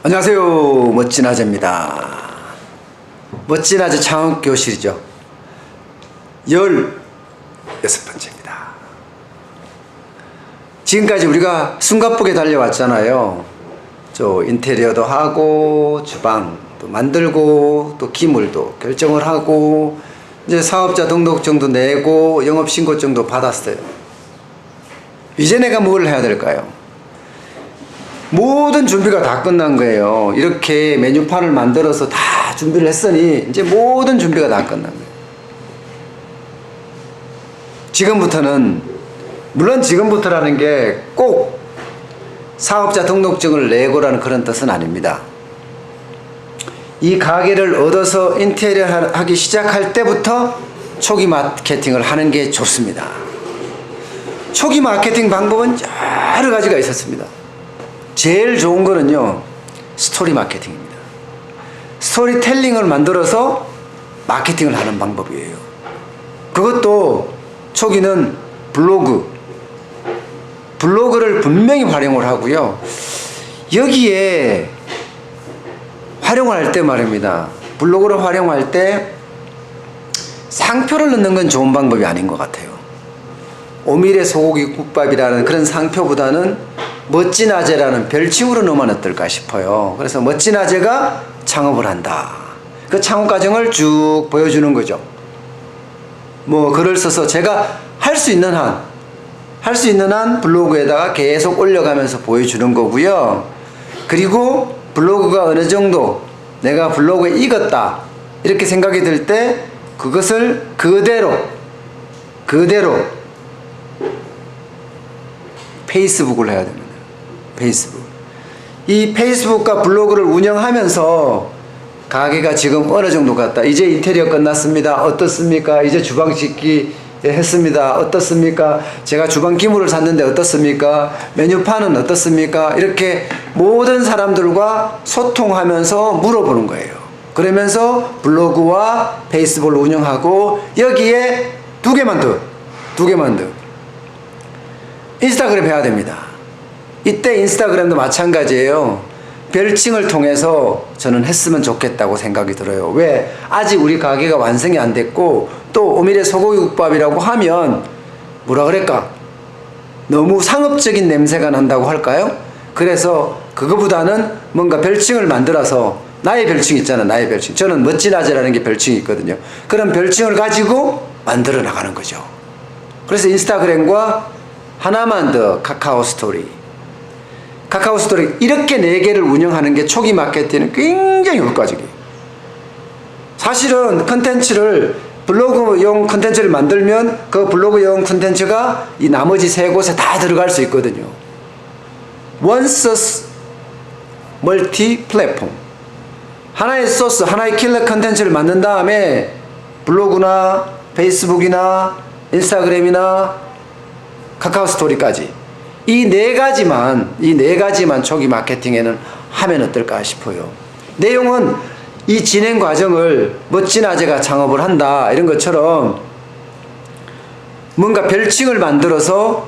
안녕하세요. 멋진 아재입니다. 멋진 아재 창업교실이죠. 16번째입니다. 지금까지 우리가 숨가쁘게 달려왔잖아요. 인테리어도 하고 주방도 만들고 또 기물도 결정을 하고 이제 사업자 등록증도 내고 영업신고증도 받았어요. 이제 내가 뭘 해야 될까요? 모든 준비가 다 끝난 거예요. 이렇게 메뉴판을 만들어서 다 준비를 했으니 이제 모든 준비가 다 끝난 거예요. 지금부터는, 물론 지금부터라는 게 꼭 사업자 등록증을 내고라는 그런 뜻은 아닙니다. 이 가게를 얻어서 인테리어 하기 시작할 때부터 초기 마케팅을 하는 게 좋습니다. 초기 마케팅 방법은 여러 가지가 있었습니다. 제일 좋은 거는요, 스토리 마케팅입니다. 스토리텔링을 만들어서 마케팅을 하는 방법이에요. 그것도 초기는 블로그를 분명히 활용을 하고요. 여기에 활용을 할 때 말입니다. 블로그를 활용할 때 상표를 넣는 건 좋은 방법이 아닌 것 같아요. 오밀의 소고기 국밥이라는 그런 상표보다는 멋진 아재라는 별칭으로 넣으면 어떨까 싶어요. 그래서 멋진 아재가 창업을 한다. 그 창업 과정을 쭉 보여주는 거죠. 글을 써서 제가 할 수 있는 한 블로그에다가 계속 올려가면서 보여주는 거고요. 그리고 블로그가 어느 정도 내가 블로그에 익었다 이렇게 생각이 들 때 그것을 그대로 페이스북을 해야 됩니다. 이 페이스북과 블로그를 운영하면서 가게가 지금 어느 정도 갔다. 이제 인테리어 끝났습니다. 어떻습니까? 이제 주방 짓기 했습니다. 어떻습니까? 제가 주방 기물을 샀는데 어떻습니까? 메뉴판은 어떻습니까? 이렇게 모든 사람들과 소통하면서 물어보는 거예요. 그러면서 블로그와 페이스북을 운영하고 여기에 두 개만 더 인스타그램 해야 됩니다. 이때 인스타그램도 마찬가지예요. 별칭을 통해서 저는 했으면 좋겠다고 생각이 들어요. 왜? 아직 우리 가게가 완성이 안 됐고 또 오밀의 소고기국밥이라고 하면 뭐라 그럴까? 너무 상업적인 냄새가 난다고 할까요? 그래서 그거보다는 뭔가 별칭을 만들어서 나의 별칭 있잖아. 나의 별칭. 저는 멋진 아재라는 게 별칭이 있거든요. 그런 별칭을 가지고 만들어 나가는 거죠. 그래서 인스타그램과 하나만 더 카카오스토리 이렇게 4개를 운영하는 게 초기 마케팅은 굉장히 효과적이에요. 사실은 블로그용 컨텐츠를 만들면 그 블로그용 컨텐츠가 이 나머지 3곳에 다 들어갈 수 있거든요. 원 소스 멀티 플랫폼, 하나의 소스, 하나의 킬러 컨텐츠를 만든 다음에 블로그나 페이스북이나 인스타그램이나 카카오스토리까지 이 네 가지만 초기 마케팅에는 하면 어떨까 싶어요. 내용은 이 진행 과정을 멋진 아재가 창업을 한다 이런 것처럼 뭔가 별칭을 만들어서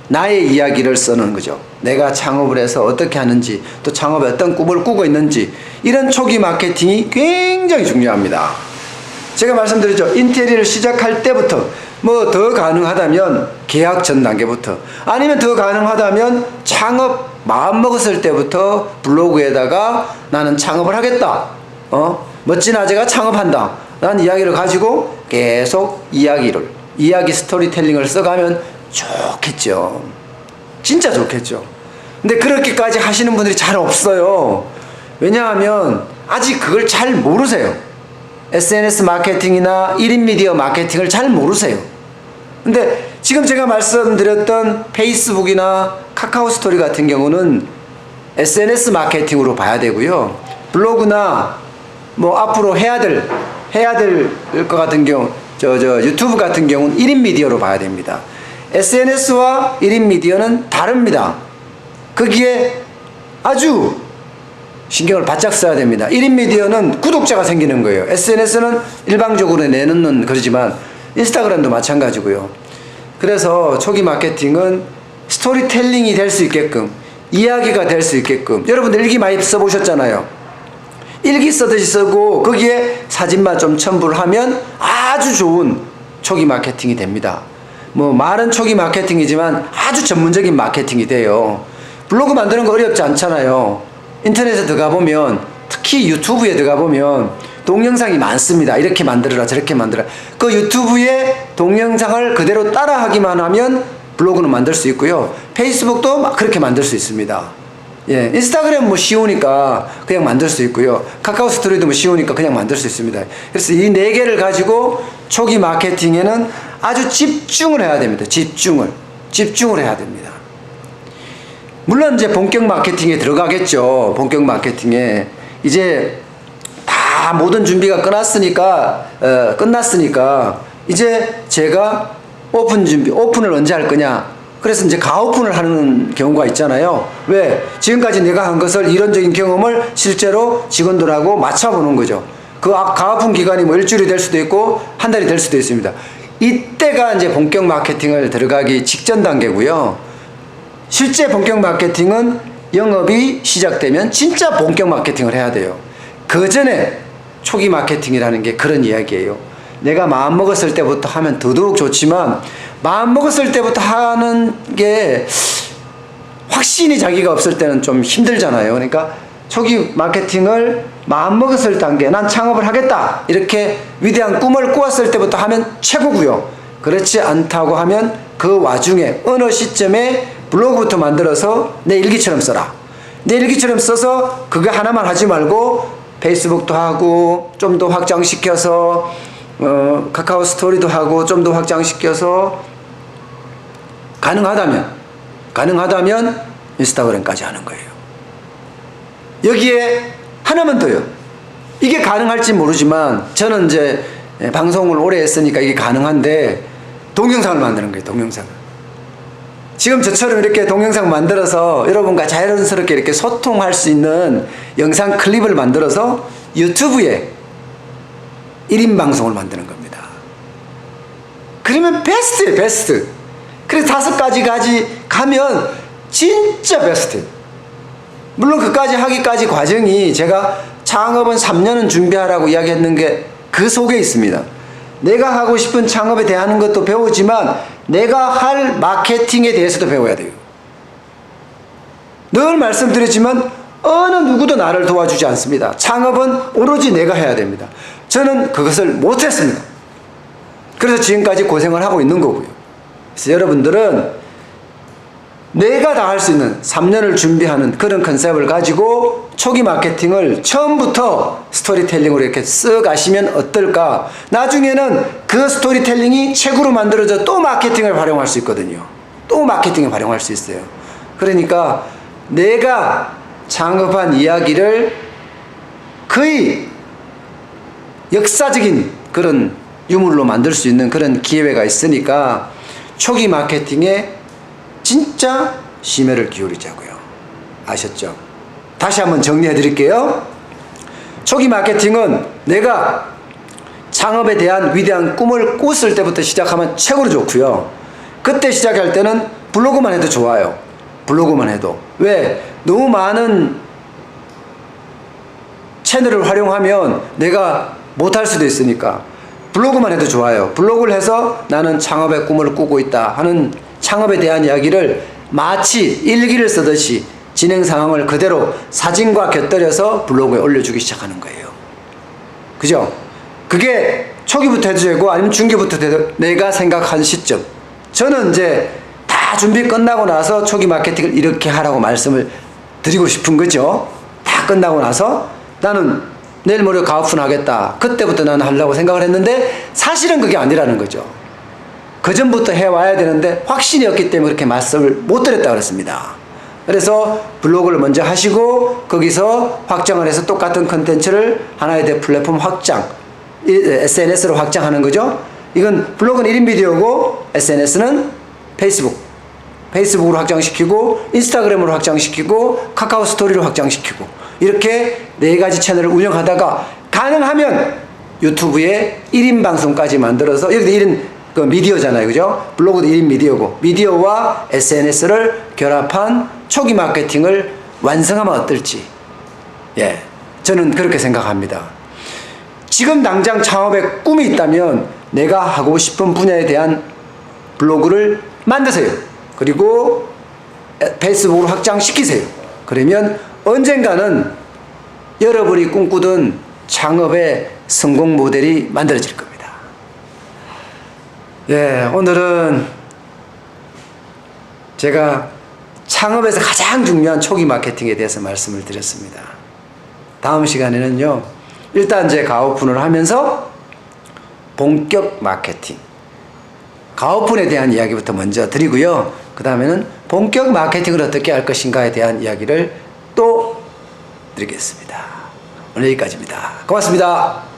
나의 이야기를 써놓은 거죠. 내가 창업을 해서 어떻게 하는지, 또 창업에 어떤 꿈을 꾸고 있는지, 이런 초기 마케팅이 굉장히 중요합니다. 제가 말씀드렸죠. 인테리어를 시작할 때부터, 더 가능하다면 계약 전 단계부터, 아니면 더 가능하다면 창업 마음먹었을 때부터 블로그에다가 나는 창업을 하겠다, 멋진 아재가 창업한다 라는 이야기를 가지고 계속 이야기 스토리텔링을 써가면 좋겠죠. 진짜 좋겠죠. 근데 그렇게까지 하시는 분들이 잘 없어요. 왜냐하면 아직 그걸 잘 모르세요. SNS 마케팅이나 1인 미디어 마케팅을 잘 모르세요. 근데 지금 제가 말씀드렸던 페이스북이나 카카오 스토리 같은 경우는 SNS 마케팅으로 봐야 되고요. 블로그나 앞으로 해야 될 것 같은 경우, 유튜브 같은 경우는 1인 미디어로 봐야 됩니다. SNS와 1인 미디어는 다릅니다. 거기에 아주 신경을 바짝 써야 됩니다. 1인 미디어는 구독자가 생기는 거예요. SNS는 일방적으로 내놓는 그러지만 인스타그램도 마찬가지고요. 그래서 초기 마케팅은 스토리텔링이 될 수 있게끔 이야기가 될 수 있게끔. 여러분들 일기 많이 써보셨잖아요. 일기 쓰듯이 쓰고 거기에 사진만 좀 첨부를 하면 아주 좋은 초기 마케팅이 됩니다. 뭐 말은 초기 마케팅이지만 아주 전문적인 마케팅이 돼요. 블로그 만드는 거 어렵지 않잖아요. 인터넷에 들어가 보면, 특히 유튜브에 들어가 보면 동영상이 많습니다. 이렇게 만들어라 저렇게 만들어라. 그 유튜브의 동영상을 그대로 따라하기만 하면 블로그는 만들 수 있고요. 페이스북도 막 그렇게 만들 수 있습니다. 예, 인스타그램 뭐 쉬우니까 그냥 만들 수 있고요. 카카오 스토리도 뭐 쉬우니까 그냥 만들 수 있습니다. 그래서 이 네 개를 가지고 초기 마케팅에는 아주 집중을 해야 됩니다. 집중을 해야 됩니다. 물론 이제 본격 마케팅에 들어가겠죠. 본격 마케팅에 이제 다 모든 준비가 끝났으니까 이제 제가 오픈을 언제 할 거냐. 그래서 이제 가오픈을 하는 경우가 있잖아요. 왜? 지금까지 내가 한 것을 이론적인 경험을 실제로 직원들하고 맞춰보는 거죠. 그 가오픈 기간이 뭐 일주일이 될 수도 있고 한 달이 될 수도 있습니다. 이때가 이제 본격 마케팅을 들어가기 직전 단계고요. 실제 본격 마케팅은 영업이 시작되면 진짜 본격 마케팅을 해야 돼요. 그 전에 초기 마케팅이라는 게 그런 이야기예요. 내가 마음 먹었을 때부터 하면 더더욱 좋지만 마음 먹었을 때부터 하는 게 확신이 자기가 없을 때는 좀 힘들잖아요. 그러니까 초기 마케팅을 마음 먹었을 단계, 난 창업을 하겠다 이렇게 위대한 꿈을 꾸었을 때부터 하면 최고고요. 그렇지 않다고 하면 그 와중에 어느 시점에 블로그부터 만들어서 내 일기처럼 써라. 내 일기처럼 써서 그거 하나만 하지 말고 페이스북도 하고 좀 더 확장시켜서 카카오 스토리도 하고 좀 더 확장시켜서 가능하다면 인스타그램까지 하는 거예요. 여기에 하나만 더요. 이게 가능할지 모르지만 저는 이제 방송을 오래 했으니까 이게 가능한데 동영상을 만드는 거예요. 동영상을. 지금 저처럼 이렇게 동영상 만들어서 여러분과 자연스럽게 이렇게 소통할 수 있는 영상 클립을 만들어서 유튜브에 1인 방송을 만드는 겁니다. 그러면 베스트예요. 베스트. 그래서 5가지 가면 진짜 베스트. 물론 그까지 하기까지 과정이 제가 창업은 3년은 준비하라고 이야기했는 게 그 속에 있습니다. 내가 하고 싶은 창업에 대한 것도 배우지만 내가 할 마케팅에 대해서도 배워야 돼요. 늘 말씀드렸지만 어느 누구도 나를 도와주지 않습니다. 창업은 오로지 내가 해야 됩니다. 저는 그것을 못했습니다. 그래서 지금까지 고생을 하고 있는 거고요. 그래서 여러분들은 내가 다 할 수 있는 3년을 준비하는 그런 컨셉을 가지고 초기 마케팅을 처음부터 스토리텔링으로 이렇게 쓱 가시면 어떨까. 나중에는 그 스토리텔링이 책으로 만들어져 또 마케팅을 활용할 수 있거든요. 또 마케팅을 활용할 수 있어요. 그러니까 내가 창업한 이야기를 거의 역사적인 그런 유물로 만들 수 있는 그런 기회가 있으니까 초기 마케팅에 진짜 심혈을 기울이자고요. 아셨죠? 다시 한번 정리해 드릴게요. 초기 마케팅은 내가 창업에 대한 위대한 꿈을 꿨을 때부터 시작하면 최고로 좋고요. 그때 시작할 때는 블로그만 해도 좋아요. 블로그만 해도. 왜? 너무 많은 채널을 활용하면 내가 못할 수도 있으니까 블로그만 해도 좋아요. 블로그를 해서 나는 창업의 꿈을 꾸고 있다 하는 창업에 대한 이야기를 마치 일기를 쓰듯이 진행 상황을 그대로 사진과 곁들여서 블로그에 올려주기 시작하는 거예요. 그죠? 그게 초기부터 해도 되고 아니면 중기부터 해도 내가 생각한 시점. 저는 이제 다 준비 끝나고 나서 초기 마케팅을 이렇게 하라고 말씀을 드리고 싶은 거죠. 다 끝나고 나서 나는 내일 모레 가오픈 하겠다. 그때부터 나는 하려고 생각을 했는데 사실은 그게 아니라는 거죠. 그 전부터 해와야 되는데 확신이 없기 때문에 그렇게 말씀을 못 드렸다고 그랬습니다. 그래서 블로그를 먼저 하시고 거기서 확장을 해서 똑같은 컨텐츠를 하나의 대 플랫폼 확장, SNS로 확장하는 거죠. 이건 블로그는 1인 비디오고 SNS는 페이스북으로 확장시키고 인스타그램으로 확장시키고 카카오 스토리로 확장시키고 이렇게 4가지 채널을 운영하다가 가능하면 유튜브에 1인 방송까지 만들어서 여기도 1인 그 미디어잖아요. 그죠? 블로그도 1인 미디어고 미디어와 SNS를 결합한 초기 마케팅을 완성하면 어떨지, 예, 저는 그렇게 생각합니다. 지금 당장 창업에 꿈이 있다면 내가 하고 싶은 분야에 대한 블로그를 만드세요. 그리고 페이스북으로 확장시키세요. 그러면 언젠가는 여러분이 꿈꾸던 창업의 성공 모델이 만들어질 겁니다. 예, 오늘은 제가 창업에서 가장 중요한 초기 마케팅에 대해서 말씀을 드렸습니다. 다음 시간에는요, 일단 제 가오픈을 하면서 본격 마케팅, 가오픈에 대한 이야기부터 먼저 드리고요. 그 다음에는 본격 마케팅을 어떻게 할 것인가에 대한 이야기를 또 드리겠습니다. 오늘 여기까지입니다. 고맙습니다.